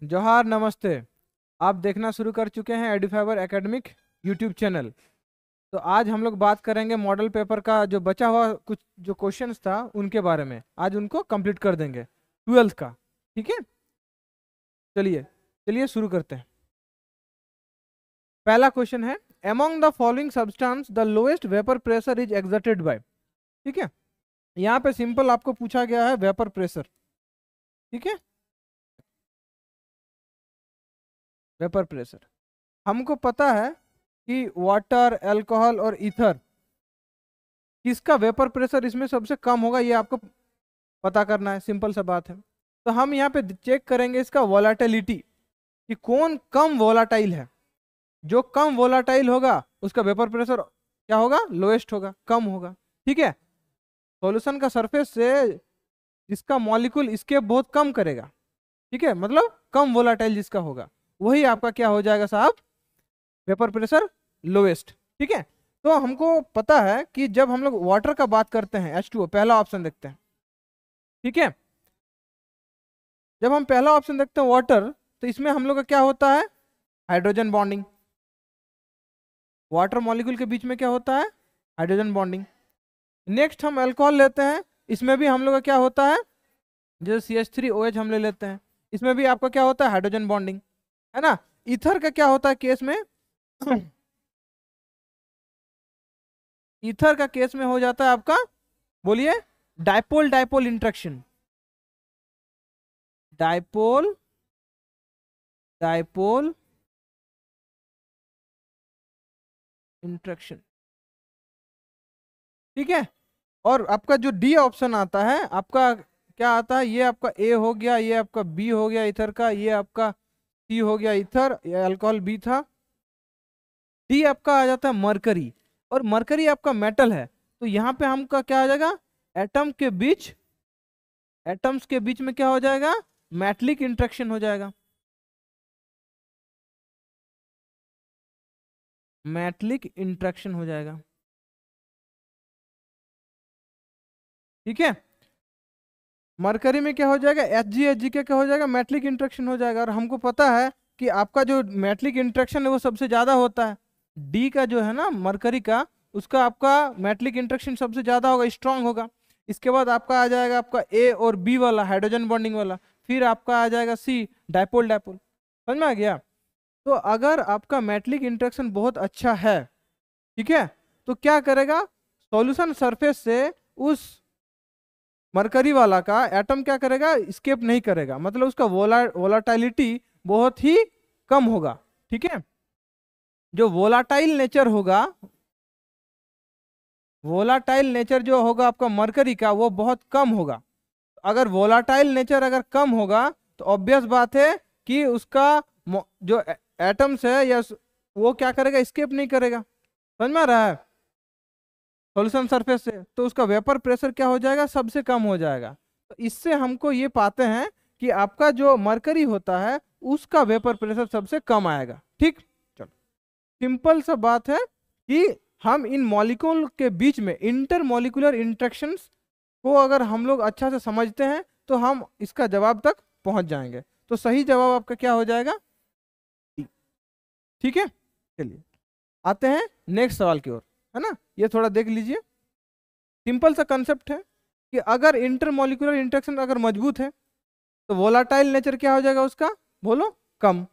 जोहार, नमस्ते। आप देखना शुरू कर चुके हैं एडुफाइबर एकेडमिक यूट्यूब चैनल। तो आज हम लोग बात करेंगे मॉडल पेपर का जो बचा हुआ कुछ जो क्वेश्चंस था उनके बारे में। आज उनको कंप्लीट कर देंगे 12th का। ठीक है, चलिए चलिए शुरू करते हैं। पहला क्वेश्चन है, among the following substance the lowest vapour pressure is exerted by. ठीक है, यहाँ पे सिंपल आपको पूछा गया है वेपर प्रेशर। ठीक है, वेपर प्रेशर हमको पता है कि वाटर, अल्कोहल और ईथर, किसका वेपर प्रेशर इसमें सबसे कम होगा ये आपको पता करना है। सिंपल सा बात है। तो हम यहाँ पे चेक करेंगे इसका वोलाटिलिटी कि कौन कम वोलाटाइल है। जो कम वोलाटाइल होगा उसका वेपर प्रेशर क्या होगा, लोएस्ट होगा, कम होगा। ठीक है, सॉल्यूशन का सरफेस से जिसका मॉलिक्यूल स्केप बहुत कम करेगा, ठीक है, मतलब कम वोलाटाइल जिसका होगा, वही आपका क्या हो जाएगा साहब, वेपर प्रेशर लोएस्ट। ठीक है, तो हमको पता है कि जब हम लोग वाटर का बात करते हैं H2O, पहला ऑप्शन देखते हैं। ठीक है, जब हम पहला ऑप्शन देखते हैं वाटर, तो इसमें हम लोग का क्या होता है, हाइड्रोजन बॉन्डिंग। वाटर मॉलिक्यूल के बीच में क्या होता है, हाइड्रोजन बॉन्डिंग। नेक्स्ट हम अल्कोहल लेते हैं, इसमें भी हम लोग का क्या होता है, जैसे CH3OH हम ले लेते हैं, इसमें भी आपका क्या होता है, हाइड्रोजन बॉन्डिंग, है ना। ईथर का क्या होता है केस में ईथर का केस में हो जाता है आपका, बोलिए, dipole dipole interaction. Dipole dipole interaction. ठीक है, और आपका जो डी ऑप्शन आता है, आपका क्या आता है, ये आपका ए हो गया, ये आपका बी हो गया ईथर का, ये आपका सी हो गया ईथर, ये अल्कोहल बी था। डी आपका आ जाता है मरकरी, और मरकरी आपका मेटल है, तो यहाँ पे हमका क्या आ जाएगा, एटम के बीच, एटम्स के बीच में क्या हो जाएगा, मेटलिक इंट्रैक्शन हो जाएगा। मेटलिक इंट्रैक्शन हो जाएगा। ठीक है, मरकरी में क्या हो जाएगा, Hg क्या हो जाएगा, मेटलिक इंट्रैक्शन हो जाएगा। और हमको पता है कि आपका जो मेटलिक इंट्रैक्शन है वो सबसे ज्यादा होता है, डी का जो है ना मरकरी का, उसका आपका मेटलिक इंट्रैक्शन सबसे ज्यादा होगा, स्ट्रांग होगा। इसके बाद आपका आ जाएगा आपका ए और बी वाला, हाइड्रोजन बॉन्डिंग वाला, फिर आपका आ जाएगा सी, डाइपोल डाइपोल। समझ में आ गया। तो अगर आपका मेटलिक इंट्रैक्शन बहुत अच्छा है, ठीक है, तो क्या करेगा, सॉल्यूशन सरफेस से उस मरकरी वाला का एटम क्या करेगा, स्केप नहीं करेगा, मतलब उसका वोलाटाइलिटी बहुत ही कम होगा। ठीक है, जो वोलाटाइल नेचर होगा, वोलाटाइल नेचर जो होगा आपका मरकरी का, वो बहुत कम होगा। अगर वोलाटाइल नेचर अगर कम होगा तो ऑब्वियस बात है कि उसका जो एटम्स है या वो क्या करेगा, स्केप नहीं करेगा। समझ में आ रहा है, सॉल्यूशन सरफेस से, तो उसका वेपर प्रेशर क्या हो जाएगा, सबसे कम हो जाएगा। तो इससे हमको ये पाते हैं कि आपका जो मरकरी होता है उसका वेपर प्रेशर सबसे कम आएगा। ठीक, चलो सिंपल सा बात है कि हम इन मॉलिक्यूल के बीच में इंटर मॉलिक्यूलर इंट्रैक्शंस को अगर हम लोग अच्छा से समझते हैं तो हम इसका जवाब तक पहुंच जाएंगे। तो सही जवाब आपका क्या हो जाएगा, डी। ठीक है, चलिए आते हैं नेक्स्ट सवाल की ओर, है ना। ये थोड़ा देख लीजिए, सिंपल सा कंसेप्ट है कि अगर इंटरमॉलिक्यूलर इंटरेक्शन अगर मजबूत है तो वोलाटाइल नेचर क्या हो जाएगा उसका, बोलो, कम।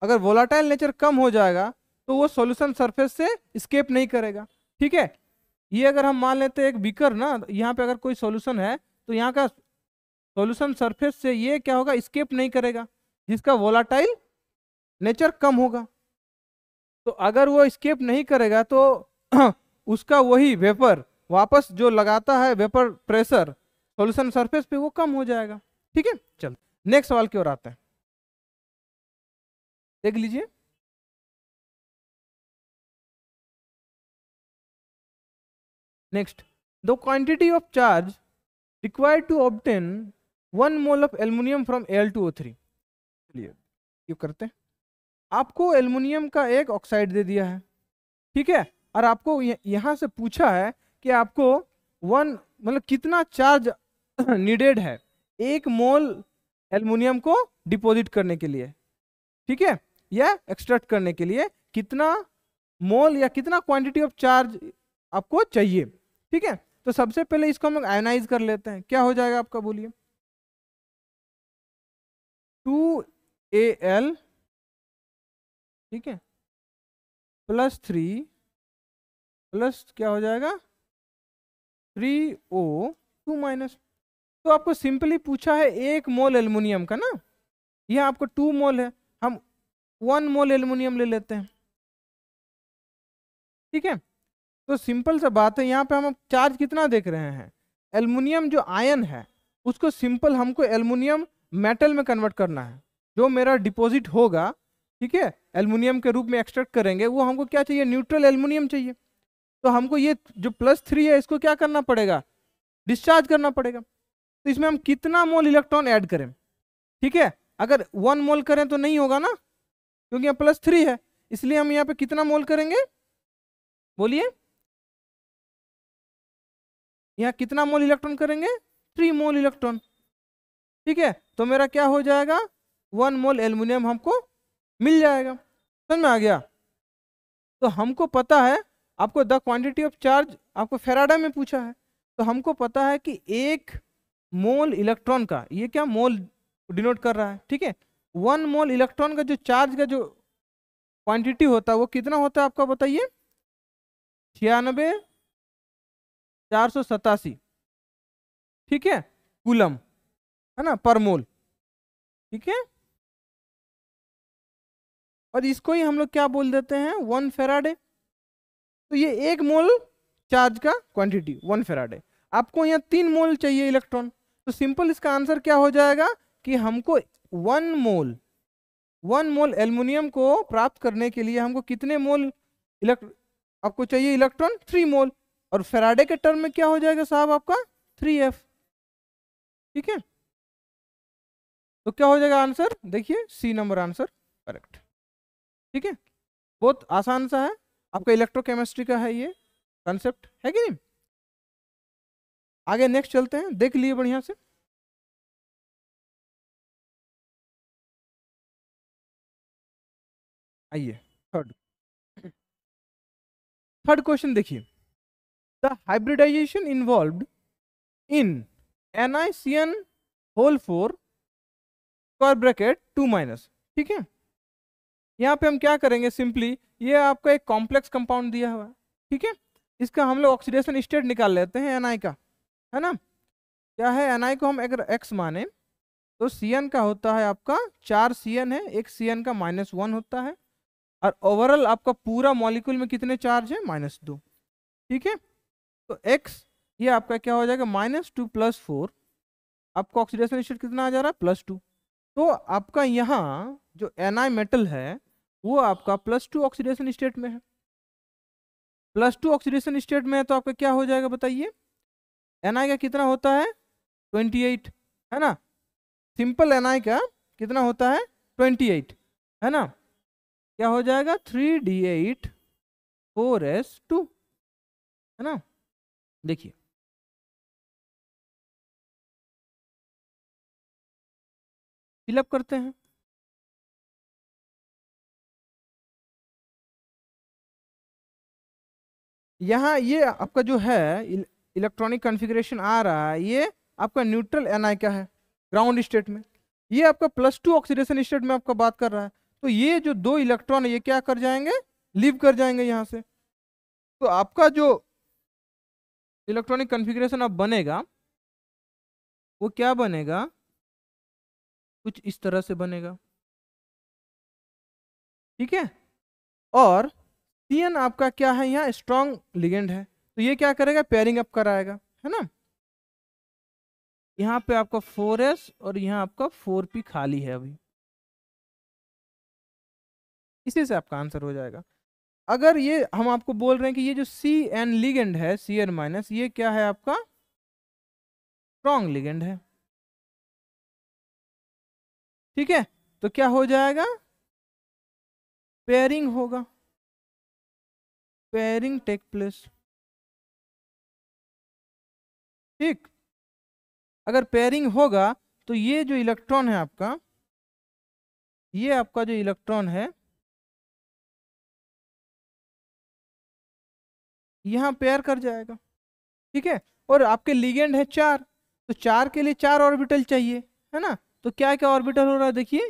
अगर वोलाटाइल नेचर कम हो जाएगा तो वो सॉल्यूशन सरफेस से स्केप नहीं करेगा। ठीक है, ये अगर हम मान लेते हैं एक बीकर ना, यहाँ पे अगर कोई सॉल्यूशन है तो यहाँ का सॉल्यूशन सरफेस से ये क्या होगा, स्केप नहीं करेगा, जिसका वोलाटाइल नेचर कम होगा। तो अगर वो स्केप नहीं करेगा तो उसका वही वेपर वापस जो लगाता है वेपर प्रेशर सॉल्यूशन सरफेस पे, वो कम हो जाएगा। ठीक है, चल नेक्स्ट सवाल की ओर आते हैं, देख लीजिए। Next, the quantity of charge required to obtain 1 mole of aluminium from Al2O3। चलिए ये करते हैं। आपको एल्युमिनियम का एक ऑक्साइड दे दिया है, ठीक है, और आपको यहाँ से पूछा है कि आपको 1 मतलब कितना चार्ज नीडेड है 1 मोल एल्युमिनियम को डिपॉजिट करने के लिए, ठीक है, या एक्सट्रैक्ट करने के लिए कितना मोल या कितना क्वांटिटी ऑफ चार्ज आपको चाहिए, ठीक है। तो सबसे पहले इसको हम लोग आयनाइज कर लेते हैं, क्या हो जाएगा आपका, बोलिए। 2Al, ठीक है, +3 प्लस क्या हो जाएगा 3O2-। तो आपको सिंपली पूछा है 1 मोल एल्युमिनियम का ना, यह आपको 2 मोल है, हम 1 मोल एल्युमिनियम ले लेते हैं, ठीक है। तो सिंपल सा बात है, यहाँ पे हम चार्ज कितना देख रहे हैं, एल्युमिनियम जो आयन है उसको सिंपल हमको एल्युमिनियम मेटल में कन्वर्ट करना है। जो मेरा डिपॉजिट होगा, ठीक है, एल्युमिनियम के रूप में एक्सट्रैक्ट करेंगे, वो हमको क्या चाहिए, न्यूट्रल एल्युमिनियम चाहिए। तो हमको ये जो +3 है इसको क्या करना पड़ेगा, डिस्चार्ज करना पड़ेगा। तो इसमें हम कितना मोल इलेक्ट्रॉन ऐड करें, ठीक है, अगर 1 मोल करें तो नहीं होगा ना, क्योंकि यहाँ +3 है, इसलिए हम यहाँ पे कितना मोल करेंगे, बोलिए, यहाँ कितना मोल इलेक्ट्रॉन करेंगे, 3 मोल इलेक्ट्रॉन, ठीक है। तो मेरा क्या हो जाएगा, 1 मोल एल्युमिनियम हमको मिल जाएगा, समझ में आ गया। तो हमको पता है, आपको द क्वांटिटी ऑफ चार्ज आपको फैराडे में पूछा है, तो हमको पता है कि 1 मोल इलेक्ट्रॉन का, ये क्या मोल डिनोट कर रहा है, ठीक है, 1 मोल इलेक्ट्रॉन का जो चार्ज का जो क्वांटिटी होता है वो कितना होता है आपका, बताइए, 96,487, ठीक है, कूलम, है ना, पर मोल, ठीक है। और इसको ही हम लोग क्या बोल देते हैं, 1 फैराडे। तो ये 1 मोल चार्ज का क्वांटिटी 1 फैराडे। आपको यहाँ 3 मोल चाहिए इलेक्ट्रॉन, तो सिंपल इसका आंसर क्या हो जाएगा कि हमको 1 मोल एल्युमिनियम को प्राप्त करने के लिए हमको कितने मोल आपको चाहिए इलेक्ट्रॉन, 3 मोल। और फैराडे के टर्म में क्या हो जाएगा साहब आपका 3F, ठीक है। तो क्या हो जाएगा आंसर, देखिए C नंबर आंसर करेक्ट, ठीक है। बहुत आसान सा है, आपका इलेक्ट्रोकेमिस्ट्री का है ये कंसेप्ट, है कि नहीं। आगे नेक्स्ट चलते हैं, देख लिए बढ़िया से। आइए थर्ड क्वेश्चन देखिए, the hybridization involved in NiCN4 square bracket 2-, ठीक है। यहाँ पे हम क्या करेंगे, सिंपली ये आपका एक कॉम्प्लेक्स कंपाउंड दिया हुआ है, ठीक है, इसका हम लोग ऑक्सीडेशन स्टेट निकाल लेते हैं Ni का, है ना। क्या है, Ni को हम अगर x माने तो Cn का होता है आपका 4 Cn है, एक Cn का -1 होता है, और ओवरऑल आपका पूरा मॉलिक्यूल में कितने चार्ज है, -2, ठीक है। तो x ये आपका क्या हो जाएगा, -2 + 4, आपका ऑक्सीडेशन स्टेट कितना आ जा रहा है, +2। तो आपका यहाँ जो Ni मेटल है वो आपका +2 ऑक्सीडेशन स्टेट में है, +2 ऑक्सीडेशन स्टेट में है, तो आपका क्या हो जाएगा बताइए, Ni का कितना होता है 28, है ना। सिंपल Ni का कितना होता है 28, है ना। क्या हो जाएगा 3D8 4S2, है ना। देखिए फिलअप करते हैं, यहाँ ये आपका जो है इलेक्ट्रॉनिक कॉन्फ़िगरेशन आ रहा है, ये आपका न्यूट्रल Ni का है ग्राउंड स्टेट में, ये आपका +2 ऑक्सीडेशन स्टेट में आपका बात कर रहा है। तो ये जो 2 इलेक्ट्रॉन है ये क्या कर जाएंगे, लीव कर जाएंगे यहाँ से। तो आपका जो इलेक्ट्रॉनिक कॉन्फ़िगरेशन अब बनेगा वो क्या बनेगा, कुछ इस तरह से बनेगा, ठीक है। और Cn आपका क्या है, यहाँ स्ट्रॉन्ग लिगेंड है, तो ये क्या करेगा, पेयरिंग अप कराएगा, है ना। यहाँ पे आपका 4S और यहाँ आपका 4P खाली है अभी, इसी से आपका आंसर हो जाएगा। अगर ये हम आपको बोल रहे हैं कि ये जो Cn लिगेंड है Cn-, ये क्या है आपका स्ट्रॉन्ग लिगेंड है, ठीक है। तो क्या हो जाएगा, पेयरिंग होगा, पेयरिंग टेक प्लेस, ठीक। अगर पेयरिंग होगा तो ये जो इलेक्ट्रॉन है आपका ये आपका जो इलेक्ट्रॉन है यहाँ पेयर कर जाएगा, ठीक है। और आपके लिगेंड है 4, तो 4 के लिए 4 ऑर्बिटल चाहिए, है ना। तो क्या क्या ऑर्बिटल हो रहा है, देखिए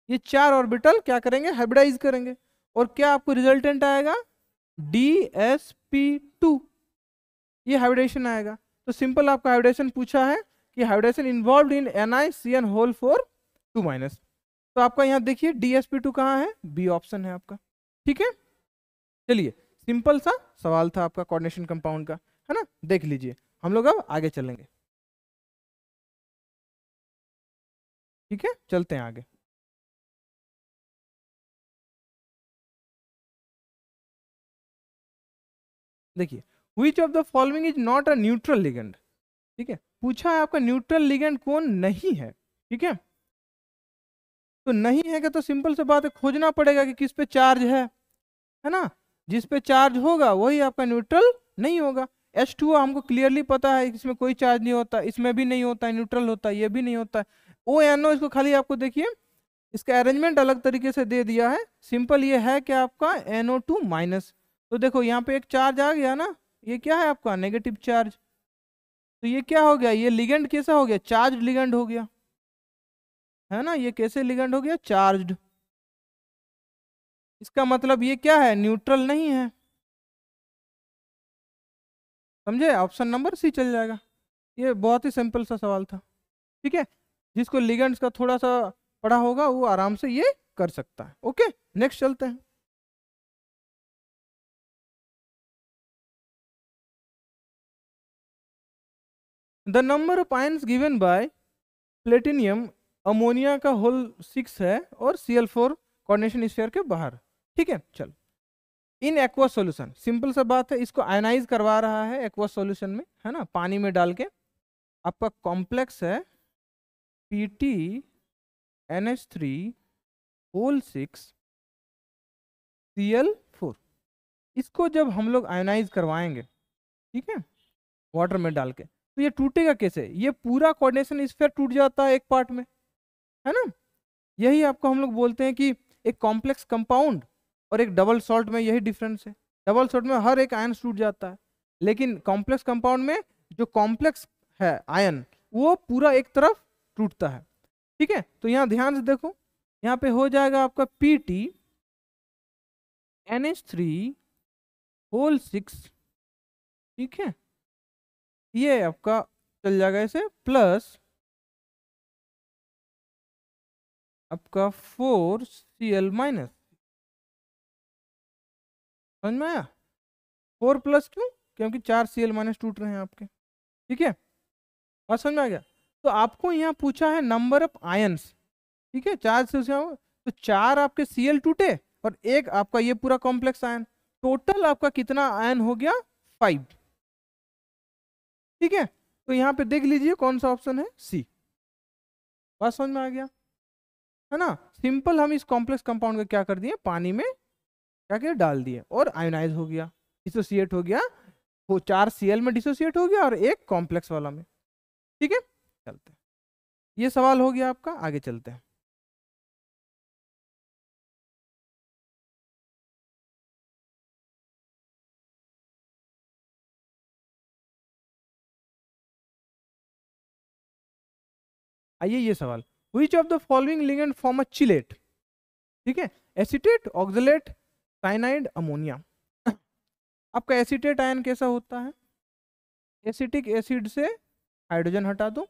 ये 4 ऑर्बिटल क्या करेंगे, हाइब्रिडाइज करेंगे। और क्या आपको रिजल्टेंट आएगा, DsP2, ये हाइब्रिडेशन आएगा। तो सिंपल आपका हाइब्रिडेशन पूछा है कि hybridization involved in NiCN whole four 2-। तो आपका यहाँ देखिए DsP2 कहाँ है, बी ऑप्शन है आपका, ठीक है। चलिए, सिंपल सा सवाल था आपका कोऑर्डिनेशन कंपाउंड का, है ना। देख लीजिए, हम लोग अब आगे चलेंगे, ठीक है, चलते हैं आगे। देखिए, which of the following is not a neutral ligand, ठीक है। पूछा है आपका न्यूट्रल लिगेंड कौन नहीं है, ठीक है। तो नहीं है कि तो सिंपल से बात है, खोजना पड़ेगा कि किस पे चार्ज है ना। जिस पे चार्ज होगा वही आपका न्यूट्रल नहीं होगा। H2O हमको क्लियरली पता है इसमें कोई चार्ज नहीं होता, इसमें भी नहीं होता है, न्यूट्रल होता है, ये भी नहीं होता है। ONO इसको खाली आपको देखिए इसका अरेंजमेंट अलग तरीके से दे दिया है, सिंपल ये है कि आपका NO2-। तो देखो यहाँ पे एक चार्ज आ गया ना, ये क्या है आपका नेगेटिव चार्ज। तो ये क्या हो गया, ये लिगेंड कैसा हो गया, चार्ज लिगेंड हो गया, है ना। ये कैसे लिगेंड हो गया, चार्ज्ड। इसका मतलब ये क्या है, न्यूट्रल नहीं है, समझे। ऑप्शन नंबर सी चल जाएगा। ये बहुत ही सिंपल सा सवाल था, ठीक है। जिसको लिगेंड्स का थोड़ा सा पढ़ा होगा वो आराम से ये कर सकता है। ओके, नेक्स्ट चलते हैं। The number of ions given by platinum, ammonia का होल 6 है और Cl4 कोऑर्डिनेशन स्फीयर के बाहर, ठीक है। चल, इन एक्वस सॉल्यूशन, सिंपल सा बात है, इसको आयनाइज करवा रहा है एक्वस सॉल्यूशन में, है ना, पानी में डाल के। आपका कॉम्प्लेक्स है PtNH3 होल 6Cl4। इसको जब हम लोग आयनाइज करवाएंगे, ठीक है, वाटर में डाल के, तो ये टूटेगा कैसे, ये पूरा कोऑर्डिनेशन स्फीयर टूट जाता है एक पार्ट में, है ना। यही आपको हम लोग बोलते हैं कि एक कॉम्प्लेक्स कंपाउंड और एक डबल सॉल्ट में यही डिफरेंस है। डबल सॉल्ट में हर एक आयन टूट जाता है, लेकिन कॉम्प्लेक्स कंपाउंड में जो कॉम्प्लेक्स है आयन वो पूरा एक तरफ टूटता है, ठीक है। तो यहाँ ध्यान से देखो, यहाँ पे हो जाएगा आपका PtNH3 होल 6, ठीक है। ये आपका चल जाएगा ऐसे, प्लस आपका 4Cl-। समझ में आया, 4+ क्यों, क्योंकि 4Cl- टूट रहे हैं आपके, ठीक है। और समझ में आ गया। तो आपको यहाँ पूछा है नंबर ऑफ आयंस, ठीक है, 4 से तो 4 आपके Cl टूटे और एक आपका ये पूरा कॉम्प्लेक्स आयन, टोटल आपका कितना आयन हो गया, 5, ठीक है। तो यहाँ पे देख लीजिए कौन सा ऑप्शन है, सी। बात समझ में आ गया, है ना। सिंपल हम इस कॉम्प्लेक्स कंपाउंड को क्या कर दिए, पानी में क्या क्या डाल दिए और आयोनाइज हो गया, डिसोसिएट हो गया, वो 4Cl में डिसोसिएट हो गया और एक कॉम्प्लेक्स वाला में, ठीक है। चलते हैं, ये सवाल हो गया आपका, आगे चलते हैं। आइए ये सवाल, which of the following ligand form a chelate, ठीक है। Acetate, oxalate, cyanide, ammonia. आपका एसीटेट आयन कैसा होता है, एसिटिक एसिड से हाइड्रोजन हटा दो,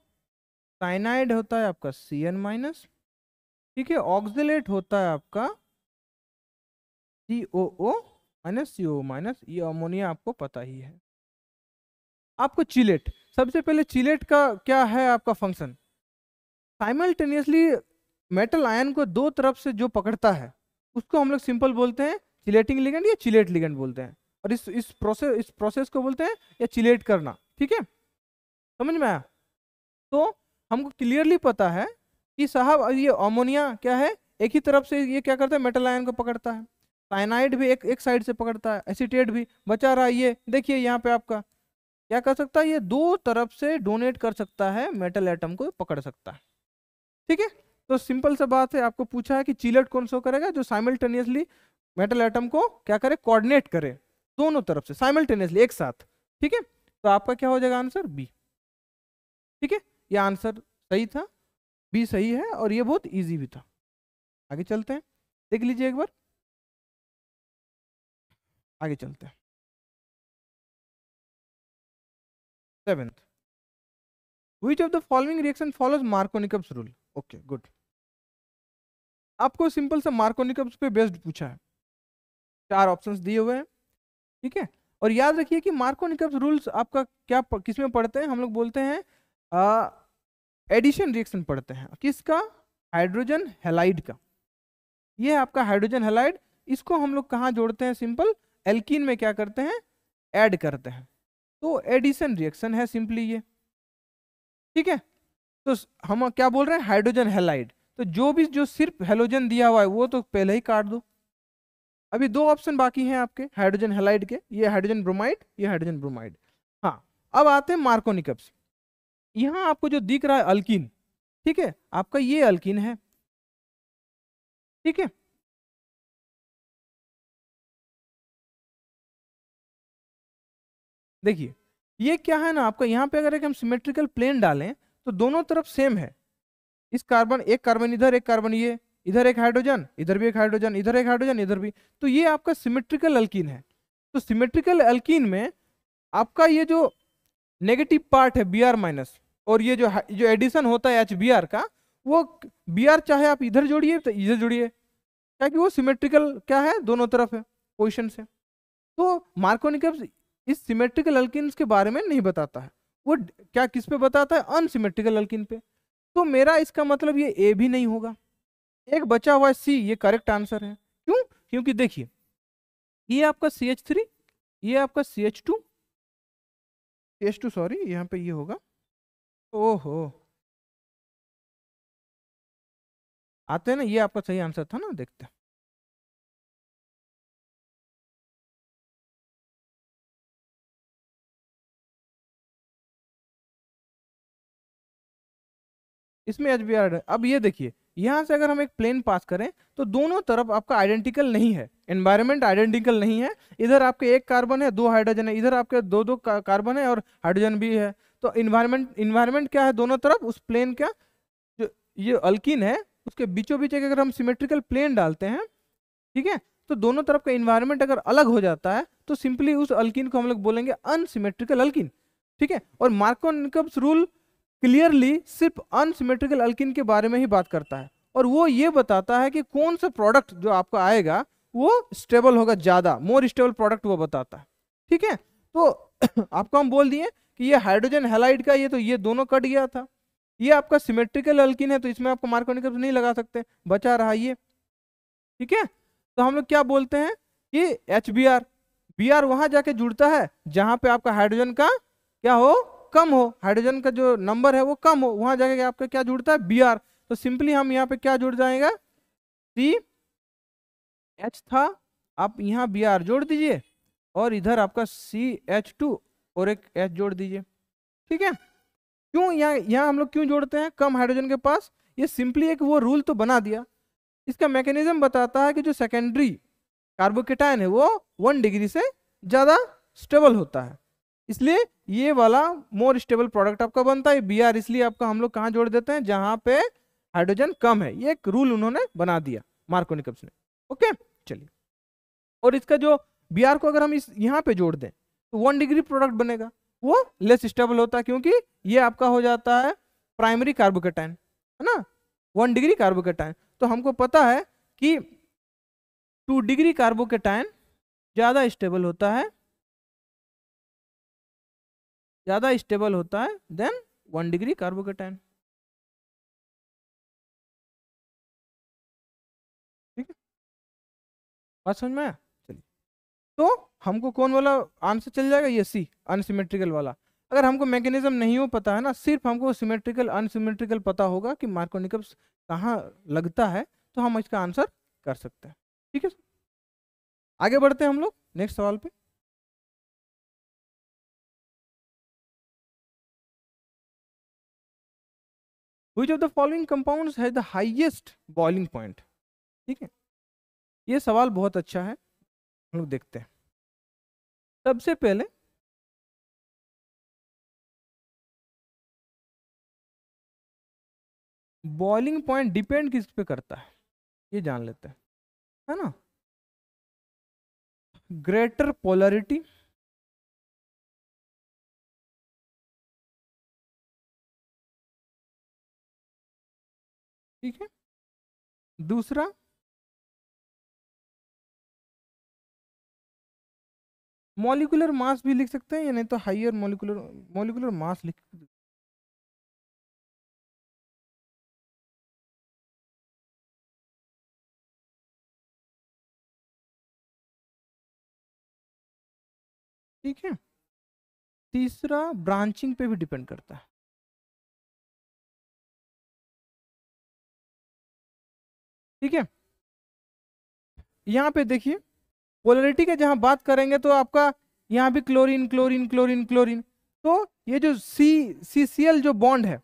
साइनाइड होता है आपका Cn-, ठीक है। ऑक्सलेट होता है आपका COO-, ये अमोनिया आपको पता ही है। आपको चिलेट, सबसे पहले चिलेट का क्या है आपका फंक्शन, साइमल्टेनियसली मेटल आयन को दो तरफ से जो पकड़ता है उसको हम लोग सिंपल बोलते हैं चिलेटिंग लिगेंड या चिलेट लिगेंड बोलते हैं। और इस प्रोसेस को बोलते हैं या चिलेट करना, ठीक है। समझ में आया। तो हमको क्लियरली पता है कि साहब ये अमोनिया क्या है, एक ही तरफ से ये क्या करता है, मेटल आयन को पकड़ता है। साइनाइड भी एक साइड से पकड़ता है, एसीटेट भी बचा रहा है। ये देखिए यहाँ पे आपका क्या कर सकता है, ये दो तरफ से डोनेट कर सकता है, मेटल एटम को पकड़ सकता है, ठीक है। तो सिंपल सा बात है, आपको पूछा है कि चिलेट कौन शो करेगा, जो साइमल्टेनियसली मेटल एटम को क्या करे, कोऑर्डिनेट करे दोनों तरफ से साइमल्टेनियसली एक साथ। ठीक है, तो आपका क्या हो जाएगा आंसर बी। ठीक है, ये आंसर सही था, बी सही है, और ये बहुत इजी भी था। आगे चलते हैं, देख लीजिए एक बार, आगे चलते हैं। 7th, which of the following reaction follows Markovnikov's rule? Okay good, आपको सिंपल सा मार्कोनिकव्स पे बेस्ड पूछा है, 4 ऑप्शंस दिए हुए हैं। ठीक है, और याद रखिए कि मार्कोनिकव्स रूल्स आपका क्या किस में पढ़ते हैं, हम लोग बोलते हैं एडिशन रिएक्शन पढ़ते हैं। किसका, हाइड्रोजन हैलाइड का। ये है आपका हाइड्रोजन हैलाइड, इसको हम लोग कहाँ जोड़ते हैं, सिंपल एल्कीन में क्या करते हैं, ऐड करते हैं। तो एडिशन रिएक्शन है सिंपली ये। ठीक है, तो हम क्या बोल रहे हैं, हाइड्रोजन हैलाइड। तो जो भी जो सिर्फ हेलोजन दिया हुआ है वो तो पहले ही काट दो। अभी 2 ऑप्शन बाकी हैं आपके हाइड्रोजन हैलाइड के, ये हाइड्रोजन ब्रोमाइड, ये हाइड्रोजन ब्रोमाइड। हाँ, अब आते हैं मार्कोनिकव्स। यहाँ आपको जो दिख रहा है अल्कीन, ठीक है, आपका ये अल्कीन है। ठीक है, देखिए ये क्या है ना आपका, यहाँ पे अगर एक हम सिमेट्रिकल प्लेन डालें तो दोनों तरफ सेम है। इस कार्बन, एक कार्बन इधर, एक कार्बन ये, इधर एक हाइड्रोजन, इधर भी एक हाइड्रोजन, इधर एक हाइड्रोजन, इधर भी। तो ये आपका सिमेट्रिकल अल्कीन है। तो सिमेट्रिकल अल्कीन में आपका ये जो नेगेटिव पार्ट है Br माइनस, और ये जो एडिशन होता है HBr का, वो Br चाहे आप इधर जोड़िए तो इधर जोड़िए, ताकि वो सिमेट्रिकल क्या है, दोनों तरफ है पोजिशन से। तो मार्कोनिकव्स इस सिमेट्रिकल अल्कीन्स के बारे में नहीं बताता है, वो क्या किस पे बताता है, अनसिमेट्रिकल अल्कीन पे। तो मेरा इसका मतलब ये ए भी नहीं होगा, एक बचा हुआ है सी, ये करेक्ट आंसर है। क्यों, क्योंकि देखिए ये आपका CH3, ये आपका CH2 सॉरी, यहाँ पे ये होगा, ओहो आते हैं ना, ये आपका सही आंसर था ना, देखते हैं। इसमें HBr है। अब ये देखिए, यहाँ से अगर हम एक प्लेन पास करें तो दोनों तरफ आपका आइडेंटिकल नहीं है, एनवायरनमेंट आइडेंटिकल नहीं है। इधर आपके एक कार्बन है, 2 हाइड्रोजन है, इधर आपके दो कार्बन है और हाइड्रोजन भी है। तो इन्वायरमेंट क्या है दोनों तरफ, उस प्लेन का जो ये अल्कीन है उसके बीचों बीच अगर हम सिमेट्रिकल प्लेन डालते हैं, ठीक है, तो दोनों तरफ का इन्वायरमेंट अगर अलग हो जाता है तो सिंपली उस अल्कीन को हम लोग बोलेंगे अनसिमेट्रिकल अल्कीन। ठीक है, और मार्कोनिकव्स रूल क्लियरली सिर्फ अनसिमेट्रिकल अल्कीन के बारे में ही बात करता है, और वो ये बताता है कि कौन सा प्रोडक्ट जो आपका आएगा वो स्टेबल होगा, ज्यादा मोर स्टेबल प्रोडक्ट वो बताता है। ठीक है, तो आपको हम बोल दिए कि ये हाइड्रोजन हैलाइड का, ये तो ये दोनों कट गया था, ये आपका सिमेट्रिकल अल्कीन है, तो इसमें आपको मार्कोनिकव्स नहीं लगा सकते, बचा रहा ये। ठीक है, तो हम लोग क्या बोलते हैं कि HBr, Br वहां जाके जुड़ता है जहां पे आपका हाइड्रोजन का क्या हो, कम हो, हाइड्रोजन का जो नंबर है वो कम हो, वहां जाके आपका क्या जुड़ता है, Br। तो सिंपली हम यहाँ पे क्या जुड़ जाएगा, CH था, आप यहाँ Br जोड़ दीजिए, और इधर आपका CH2 और एक H जोड़ दीजिए। ठीक है, क्यों यहाँ हम लोग क्यों जोड़ते हैं कम हाइड्रोजन के पास, ये सिंपली एक वो रूल तो बना दिया। इसका मैकेनिज्म बताता है कि जो सेकेंडरी कार्बोकेटायन है वो 1 डिग्री से ज्यादा स्टेबल होता है, इसलिए ये वाला मोर स्टेबल प्रोडक्ट आपका बनता है Br। इसलिए आपका हम लोग कहाँ जोड़ देते हैं, जहां पे हाइड्रोजन कम है। ये एक रूल उन्होंने बना दिया मार्कोनिकव्स ने। ओके, चलिए, और इसका जो Br को अगर हम इस यहाँ पे जोड़ दें तो 1 डिग्री प्रोडक्ट बनेगा, वो लेस स्टेबल होता है, क्योंकि ये आपका हो जाता है प्राइमरी कार्बोकेटायन, है ना, 1 डिग्री कार्बोकेटायन। तो हमको पता है कि 2 डिग्री कार्बोकेटायन ज्यादा स्टेबल होता है, ज्यादा स्टेबल होता है देन 1 डिग्री कार्बोकेटायन। ठीक है, बात समझ में आया, चलिए। तो हमको कौन वाला आंसर चल जाएगा, ये सी, अनसिमेट्रिकल वाला। अगर हमको मैकेनिज्म नहीं हो पता है ना, सिर्फ हमको सिमेट्रिकल अनसिमेट्रिकल पता होगा कि मार्कोनिकव्स कहाँ लगता है, तो हम इसका आंसर कर सकते हैं। ठीक है, आगे बढ़ते हैं हम लोग नेक्स्ट सवाल पे। Which of the following compounds has the highest boiling point. ठीक है, ये सवाल बहुत अच्छा है, हम लोग देखते हैं। सबसे पहले बॉइलिंग पॉइंट डिपेंड किस पे करता है ये जान लेते हैं, है ना। ग्रेटर पोलैरिटी, ठीक है। दूसरा मॉलिक्यूलर मास भी लिख सकते हैं, या नहीं तो हाइयर मॉलिक्यूलर मॉलिक्यूलर मास लिख, ठीक है। तीसरा ब्रांचिंग पे भी डिपेंड करता है, ठीक है। यहाँ पे देखिए पोलैरिटी का जहां बात करेंगे तो आपका यहाँ भी क्लोरीन क्लोरीन क्लोरीन क्लोरीन, तो ये जो CCl जो बॉन्ड है,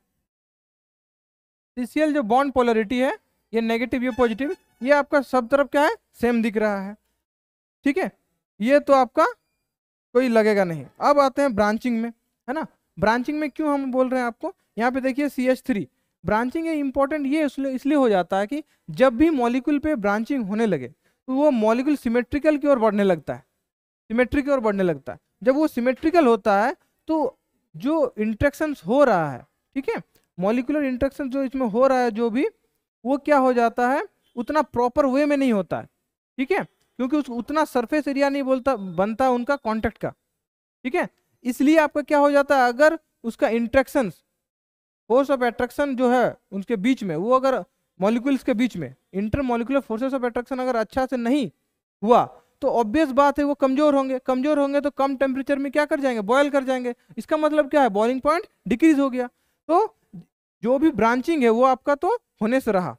CCl जो बॉन्ड पोलैरिटी है, ये नेगेटिव ये पॉजिटिव, ये आपका सब तरफ क्या है, सेम दिख रहा है, ठीक है। ये तो आपका कोई लगेगा नहीं। अब आते हैं ब्रांचिंग में, है ना। ब्रांचिंग में क्यों हम बोल रहे हैं आपको, यहाँ पे देखिए CH3 ब्रांचिंग है इंपॉर्टेंट, ये इसलिए हो जाता है कि जब भी मॉलिक्यूल पे ब्रांचिंग होने लगे तो वो मॉलिक्यूल सिमेट्रिकल की ओर बढ़ने लगता है, सिमेट्री की ओर बढ़ने लगता है। जब वो सिमेट्रिकल होता है तो जो इंट्रैक्शंस हो रहा है, ठीक है, मॉलिक्यूलर इंट्रैक्शन जो इसमें हो रहा है जो भी, वो क्या हो जाता है, उतना प्रॉपर वे में नहीं होता है, ठीक है, क्योंकि उस उतना सरफेस एरिया नहीं बनता उनका कांटेक्ट का, ठीक है। इसलिए आपका क्या हो जाता है, अगर उसका इंट्रैक्शन फोर्स ऑफ अट्रैक्शन जो है उनके बीच में, वो अगर मॉलिक्यूल्स के बीच में inter molecular forces of attraction अगर अच्छा से नहीं हुआ तो ऑब्वियस बात है वो कमजोर होंगे, कमजोर होंगे तो कम टेम्परेचर में क्या कर जाएंगे, बॉयल कर जाएंगे। इसका मतलब क्या है, बॉइलिंग पॉइंट डिक्रीज हो गया। तो जो भी ब्रांचिंग है वो आपका तो होने से रहा,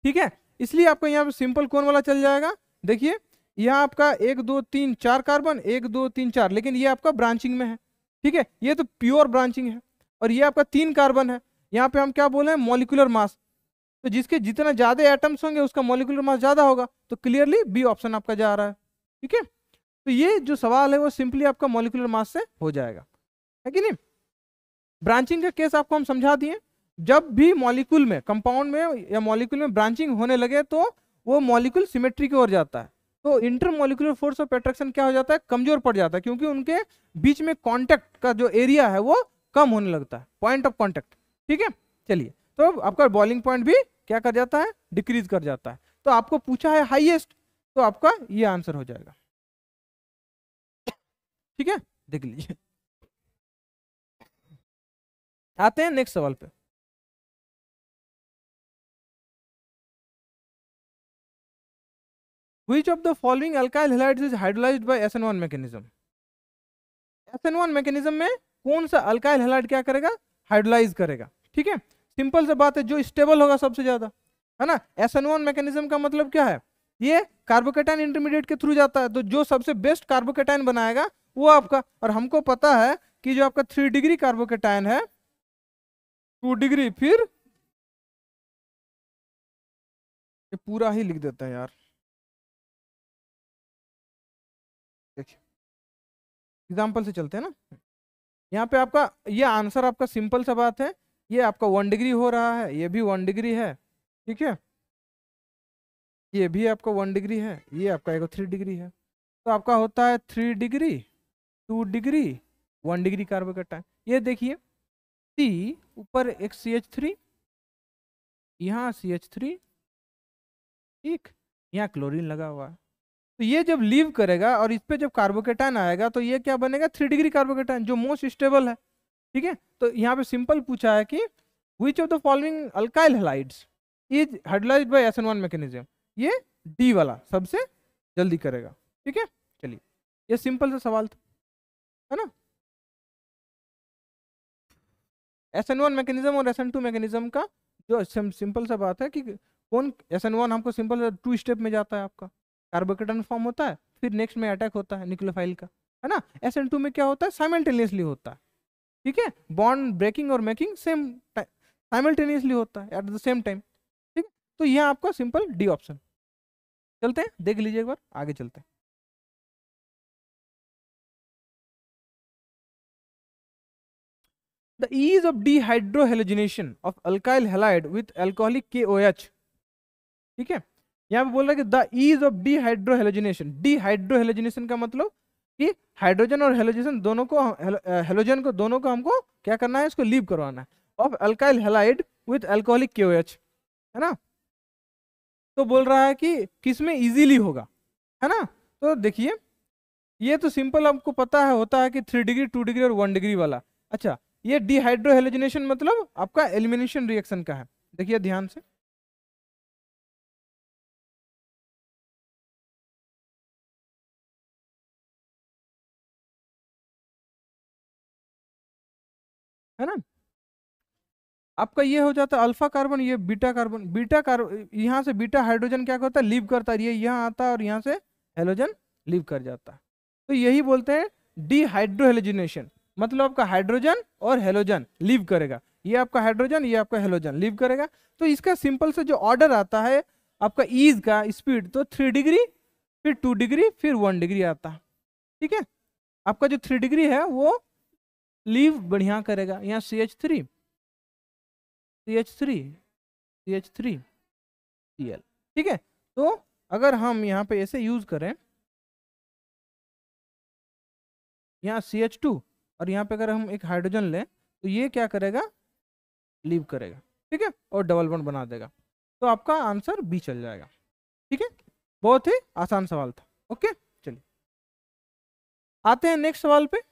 ठीक है। इसलिए आपका यहाँ पे सिंपल कौन वाला चल जाएगा, देखिए यहाँ आपका 1 2 3 4 कार्बन, 1 2 3 4, लेकिन ये आपका ब्रांचिंग में है, ठीक है, ये तो प्योर ब्रांचिंग है। और ये आपका 3 कार्बन है, यहाँ पे हम क्या बोले, मॉलिक्यूलर मास, तो जिसके जितना ज्यादा एटम्स होंगे उसका मॉलिक्यूलर मास ज्यादा होगा, तो क्लियरली बी ऑप्शन आपका जा रहा है, ठीक है। तो ये जो सवाल है वो सिंपली आपका मॉलिक्यूलर मास से हो जाएगा, है कि नहीं। ब्रांचिंग का केस आपको हम समझा दिए, जब भी मॉलिक्यूल में, कंपाउंड में या मॉलिक्यूल में ब्रांचिंग होने लगे तो वो मॉलिक्यूल सिमेट्री की ओर जाता है, तो inter molecular force of attraction क्या हो जाता है, कमजोर पड़ जाता है, क्योंकि उनके बीच में कांटेक्ट का जो एरिया है वो कम होने लगता है, पॉइंट ऑफ कांटेक्ट, ठीक है। चलिए, तो आपका बॉइलिंग पॉइंट भी क्या कर जाता है, डिक्रीज कर जाता है। तो आपको पूछा है हाईएस्ट, तो आपका ये आंसर हो जाएगा, ठीक है, देख लीजिए। आते हैं नेक्स्ट सवाल पे। Which of the following alkyl halides is hydrolyzed by SN1 mechanism? SN1 mechanism में कौन सा अल्काइल हैलाइड क्या करेगा, हाइड्रोलाइज करेगा, ठीक है। सिंपल सा बात है, जो स्टेबल होगा सबसे ज्यादा, है ना। SN1 मैकेनिज्म का मतलब क्या है, ये कार्बोकेटाइन इंटरमीडिएट के थ्रू जाता है, तो जो सबसे बेस्ट कार्बोकेटाइन बनाएगा वो आपका, और हमको पता है कि जो आपका 3 डिग्री कार्बोकेटाइन है, 2 डिग्री, फिर ये पूरा ही लिख देता है यार, देखिए एग्जाम्पल से चलते हैं ना। यहाँ पे आपका ये आंसर आपका सिंपल सा बात है, ये आपका 1 डिग्री हो रहा है, ये भी 1 डिग्री है, ठीक है, ये भी आपका 1 डिग्री है, ये आपका एक 3 डिग्री है, तो आपका होता है 3 डिग्री, 2 डिग्री, 1 डिग्री कार्बोकेटाइन। ये देखिए C ऊपर एक CH3, यहाँ CH3, ठीक, यहाँ क्लोरीन लगा हुआ है, तो ये जब लीव करेगा और इस पे जब कार्बोकेटाइन आएगा तो ये क्या बनेगा, 3 डिग्री कार्बोकेटाइन, जो मोस्ट स्टेबल है, ठीक है। तो यहाँ पे सिंपल पूछा है कि which of the following alkyl halides is hydrolysed bye SN1 mechanism, ये डी वाला सबसे जल्दी करेगा, ठीक है। चलिए, ये सिंपल सा सवाल था, है ना। SN1 मैकेनिज्म और SN2 मैकेनिज्म का जो सिंपल सा बात है कि कौन, SN1 हमको सिंपल 2 स्टेप में जाता है, आपका कार्बोकेटाइन फॉर्म होता है, फिर नेक्स्ट में अटैक होता है न्यूक्लियोफाइल का, है ना। SN2 में क्या होता है, साइमल्टेनियसली होता है, ठीक है, बॉन्ड ब्रेकिंग और मेकिंग सेम साइमल्टेनियसली होता है एट द सेम टाइम। ठीक है, तो यह आपका सिंपल डी ऑप्शन। चलते हैं, देख लीजिए एक बार, आगे चलते हैं। The ease of dehydrohalogenation of alkyl halide with alcoholic KOH। ठीक है, यहाँ पे बोल रहा है कि the ease of dehydrohalogenation. Dehydrohalogenation का मतलब कि हाइड्रोजन और हेलोजन दोनों को, हेलोजन को दोनों को हमको क्या करना है, इसको लीव करवाना है, of alkyl halide with alcoholic KOH, है ना। तो बोल रहा है कि किसमें इजीली होगा, है ना। तो देखिए, ये तो सिंपल आपको पता है होता है कि 3 डिग्री 2 डिग्री और 1 डिग्री वाला। अच्छा, ये डीहाइड्रोहेलोजिनेशन मतलब आपका एलिमिनेशन रिएक्शन का है। देखिए ध्यान से, है ना। आपका ये हो जाता है अल्फा कार्बन, ये बीटा कार्बन, बीटा कार्बन यहाँ से बीटा हाइड्रोजन क्या करता है, लीव करता है, ये यहाँ आता है और यहाँ से हेलोजन लीव कर जाता है। तो यही बोलते हैं डीहाइड्रोहेलोजिनेशन, मतलब आपका हाइड्रोजन और हेलोजन लीव करेगा, ये आपका हाइड्रोजन, ये आपका हेलोजन लीव करेगा। तो इसका सिंपल से जो ऑर्डर आता है आपका ईज का स्पीड, तो 3 डिग्री, फिर 2 डिग्री, फिर 1 डिग्री आता है। ठीक है, आपका जो 3 डिग्री है वो लीव बढ़िया करेगा, यहाँ CH3 CH3 CH3 Cl। ठीक है, तो अगर हम यहाँ पे ऐसे यूज करें, यहाँ CH2 और यहाँ पे अगर हम एक हाइड्रोजन लें तो ये क्या करेगा, लीव करेगा। ठीक है, और डबल बॉन्ड बना देगा, तो आपका आंसर बी चल जाएगा। ठीक है, बहुत ही आसान सवाल था। ओके, चलिए आते हैं नेक्स्ट सवाल पे।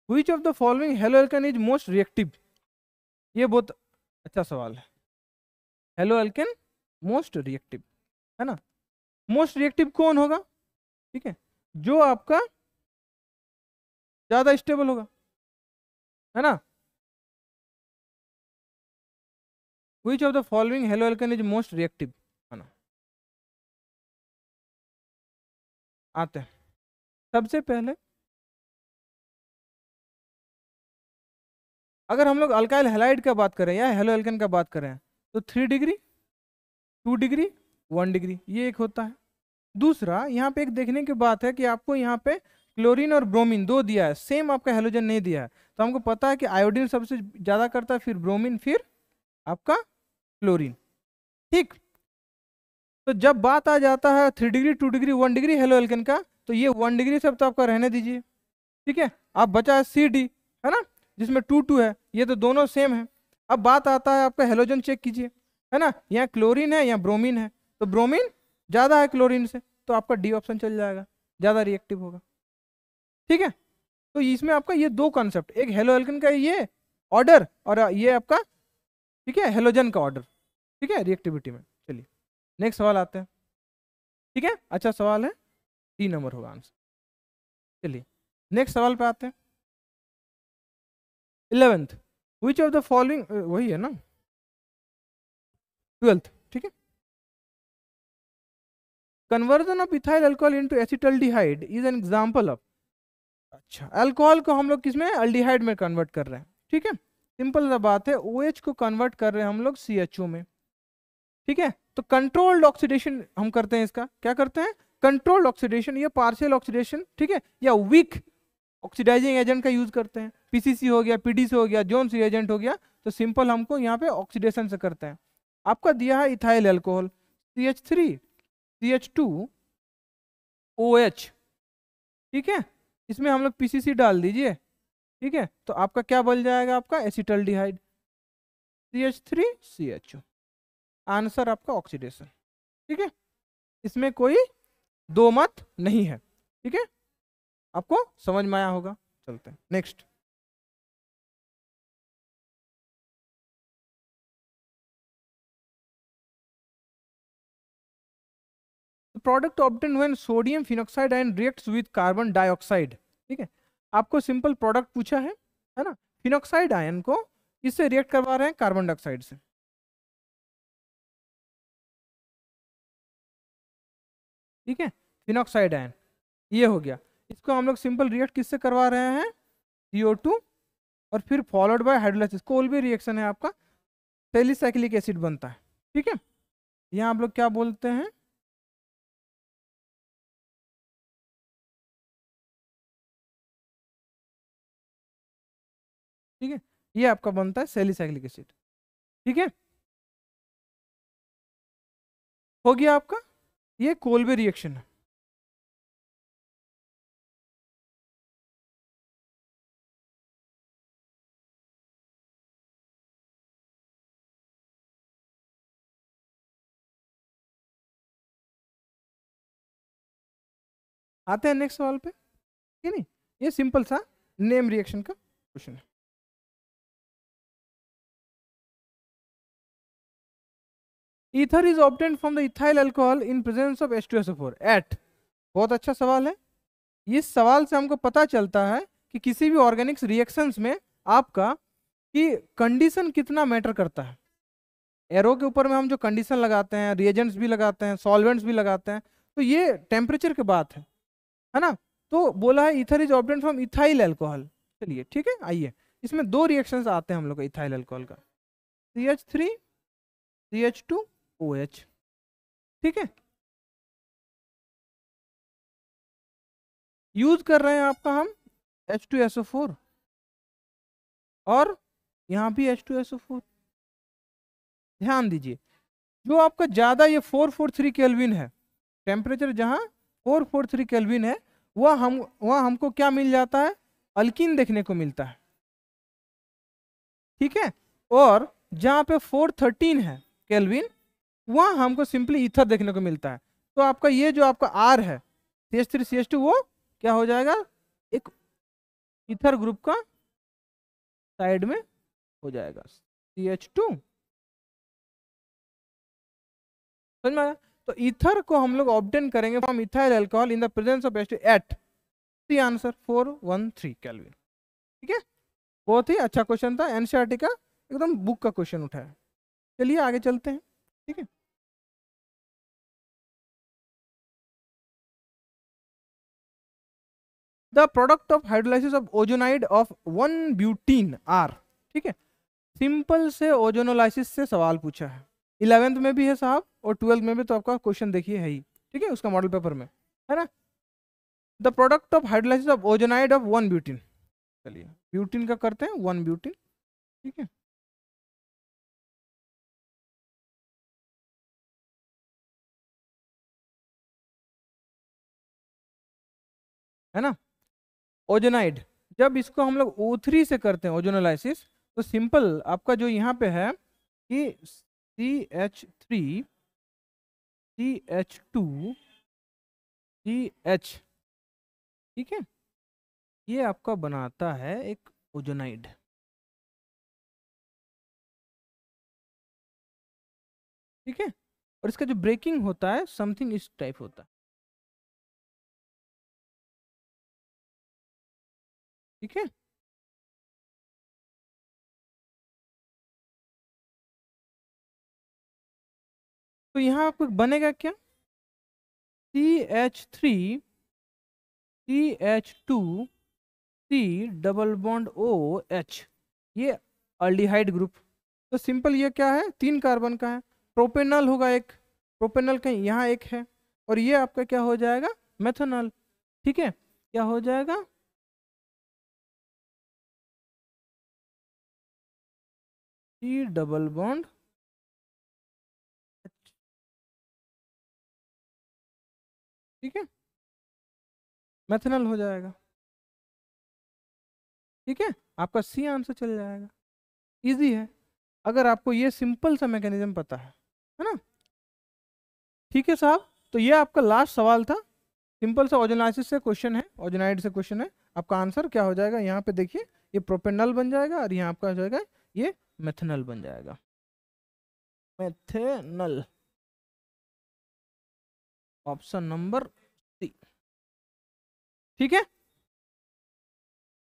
Which of the following haloalkane is most reactive? ये बहुत अच्छा सवाल है। हेलो अल्केन मोस्ट रिएक्टिव, है ना। मोस्ट रिएक्टिव कौन होगा, ठीक है, जो आपका ज्यादा स्टेबल होगा, है ना। Which of the following hello alkane is most reactive, है ना। आते हैं, सबसे पहले अगर हम लोग अल्काइल हैलाइड का बात करें या हेलो अल्केन का बात करें, तो 3 डिग्री 2 डिग्री 1 डिग्री ये एक होता है। दूसरा यहाँ पे एक देखने की बात है कि आपको यहाँ पे क्लोरीन और ब्रोमीन दो दिया है, सेम आपका हेलोजन नहीं दिया है। तो हमको पता है कि आयोडीन सबसे ज्यादा करता है, फिर ब्रोमीन, फिर आपका क्लोरीन। ठीक, तो जब बात आ जाता है 3 degree 2 degree 1 degree halo alkane का, तो ये 1 डिग्री सब तो आपका रहने दीजिए। ठीक है, अब बचा है CD, है ना, जिसमें 2 है, ये तो दोनों सेम है। अब बात आता है आपका हेलोजन, चेक कीजिए, है ना, यहाँ क्लोरीन है यहाँ ब्रोमीन है, तो ब्रोमीन ज्यादा है क्लोरीन से, तो आपका डी ऑप्शन चल जाएगा, ज्यादा रिएक्टिव होगा। ठीक है, तो इसमें आपका ये दो कॉन्सेप्ट, एक हेलो एल्केन का ये ऑर्डर और ये आपका, ठीक है, हेलोजन का ऑर्डर। ठीक है, रिएक्टिविटी में। चलिए नेक्स्ट सवाल आते हैं। ठीक है, अच्छा सवाल है, 3 नंबर होगा आंसर। चलिए नेक्स्ट सवाल पे आते हैं। 11th, which of the following, वही है ना 12th। ठीक है, conversion of ethyl alcohol into acetaldehyde is an example of. अच्छा, अल्कोहल को हम लोग किसमें, अल्डिहाइड में कन्वर्ट कर रहे हैं। ठीक है, सिंपल सा बात है, OH को कन्वर्ट कर रहे हैं हम लोग CHO में। ठीक है, तो कंट्रोल्ड ऑक्सीडेशन हम करते हैं, इसका क्या करते हैं, कंट्रोल्ड ऑक्सीडेशन या पार्शियल ऑक्सीडेशन, ठीक है, या वीक ऑक्सीडाइजिंग एजेंट का यूज करते हैं। PCC हो गया, PDC हो गया, जोन्स रिएजेंट हो गया, तो सिंपल हमको यहाँ पे ऑक्सीडेशन से करते हैं। आपका दिया है ethyl alcohol CH3 CH2 OH। ठीक है, इसमें हम लोग PCC डाल दीजिए। ठीक है, तो आपका क्या बन जाएगा, आपका एसिटल्डिहाइड CH3 CHO, आंसर आपका ऑक्सीडेशन। ठीक है, इसमें कोई दो मत नहीं है। ठीक है, आपको समझ में आया होगा। चलते हैं next. Product obtain when sodium phenoxide ion reacts with carbon dioxide. ठीक है, आपको सिंपल प्रोडक्ट पूछा है ना, फिनॉक्साइड आयन को इससे रिएक्ट करवा रहे हैं कार्बन डाइऑक्साइड से। ठीक है, फिनॉक्साइड आयन ये हो गया, इसको हम लोग सिंपल रिएक्ट किससे करवा रहे हैं, CO2 और फिर followed by hydrolysis, Kolbe reaction है आपका, सैलिसाइक्लिक एसिड बनता है। ठीक है, यहाँ आप लोग क्या बोलते हैं, ठीक है, ये आपका बनता है सैलिसाइक्लिक एसिड। ठीक है, हो गया आपका, ये कोल्बे रिएक्शन है। आते हैं नेक्स्ट सवाल पे, ठीक है नहीं, ये सिंपल सा नेम रिएक्शन का क्वेश्चन है। Ether is obtained from the ethyl alcohol in presence of H2SO4 at, बहुत अच्छा सवाल है। इस सवाल से हमको पता चलता है कि किसी भी ऑर्गेनिक्स रिएक्शंस में आपका कि कंडीशन कितना मैटर करता है। एरो के ऊपर में हम जो कंडीशन लगाते हैं, रिएजेंट्स भी लगाते हैं, सॉल्वेंट्स भी लगाते हैं, तो ये टेम्परेचर की बात है ना। तो बोला है ether is obtained from ethyl alcohol. चलिए ठीक है, आइए इसमें दो रिएक्शंस आते हैं हम लोग का इथाइल अल्कोहल का, CH3 CH2OH। ठीक है, यूज कर रहे हैं आपका हम H2SO4 और यहाँ भी H2SO4। ध्यान दीजिए, जो आपका ज्यादा ये 443 केल्विन है, टेम्परेचर जहाँ 443 केल्विन है, वह हमको क्या मिल जाता है, अल्कीन देखने को मिलता है। ठीक है, और जहाँ पे 413 है केल्विन, वह हमको सिंपली ईथर देखने को मिलता है। तो आपका ये जो आपका R है CH3 CH2, वो क्या हो जाएगा, एक ईथर ग्रुप का साइड में हो जाएगा, CH2। समझ में आया। तो ईथर को हम लोग ऑब्टेन करेंगे from ethyl alcohol in the presence of H2 at, C answer 413 kelvin. ठीक है, बहुत ही अच्छा क्वेश्चन था, एनसीईआरटी का एकदम बुक का क्वेश्चन उठाया। चलिए आगे चलते हैं। ठीक है, the product of hydrolysis of ozonide of 1 butene are. ठीक है, सिंपल से ओजोनोलाइसिस से सवाल पूछा है, 11th में भी है साहब और 12th में भी, तो आपका क्वेश्चन देखिए है ही। ठीक है, उसका मॉडल पेपर में है ना, the product of hydrolysis of ozonide of 1 butene. चलिए ब्यूटीन का करते हैं, 1 ब्यूटीन। ठीक है ना, ओजोनाइड, जब इसको हम लोग O3 से करते हैं ओजोनोलाइसिस, तो सिंपल आपका जो यहाँ पे है कि CH3 CH2 CH, ठीक है, ये आपका बनाता है एक ओजोनाइड। ठीक है, और इसका जो ब्रेकिंग होता है समथिंग इस टाइप होता है। ठीक है, तो यहाँ आपको बनेगा क्या, CH3 CH2 C double bond OH, ये अल्डिहाइड ग्रुप। तो सिंपल ये क्या है, 3 कार्बन का है, प्रोपेनल होगा एक, प्रोपेनल कहीं यहाँ एक है, और ये आपका क्या हो जाएगा, मेथनॉल। ठीक है, क्या हो जाएगा, C डबल बॉन्ड, ठीक है, मेथनॉल हो जाएगा। ठीक है, आपका C आंसर चल जाएगा, इजी है अगर आपको ये सिंपल सा मैकेनिज्म पता है ना। ठीक है साहब, तो ये आपका लास्ट सवाल था, सिंपल सा ओजोनाइसिस से क्वेश्चन है, ओजोनाइड से क्वेश्चन है। आपका आंसर क्या हो जाएगा, यहाँ पे देखिए, ये प्रोपेनल बन जाएगा और यहाँ आपका हो जाएगा ये मेथनल बन जाएगा, मेथनल, ऑप्शन नंबर C। ठीक है,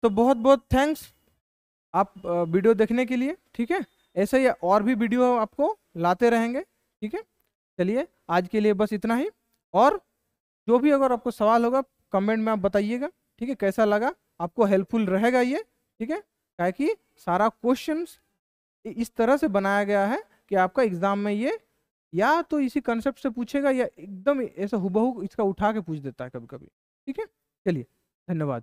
तो बहुत बहुत थैंक्स आप वीडियो देखने के लिए। ठीक है, ऐसे ही और भी वीडियो आपको लाते रहेंगे। ठीक है, चलिए आज के लिए बस इतना ही, और जो भी अगर आपको सवाल होगा कमेंट में आप बताइएगा, ठीक है, कैसा लगा आपको, हेल्पफुल रहेगा ये, ठीक है। क्या कि सारा क्वेश्चंस इस तरह से बनाया गया है कि आपका एग्जाम में ये या तो इसी कंसेप्ट से पूछेगा या एकदम ऐसा हुबहू इसका उठा के पूछ देता है कभी कभी, ठीक है। चलिए, धन्यवाद।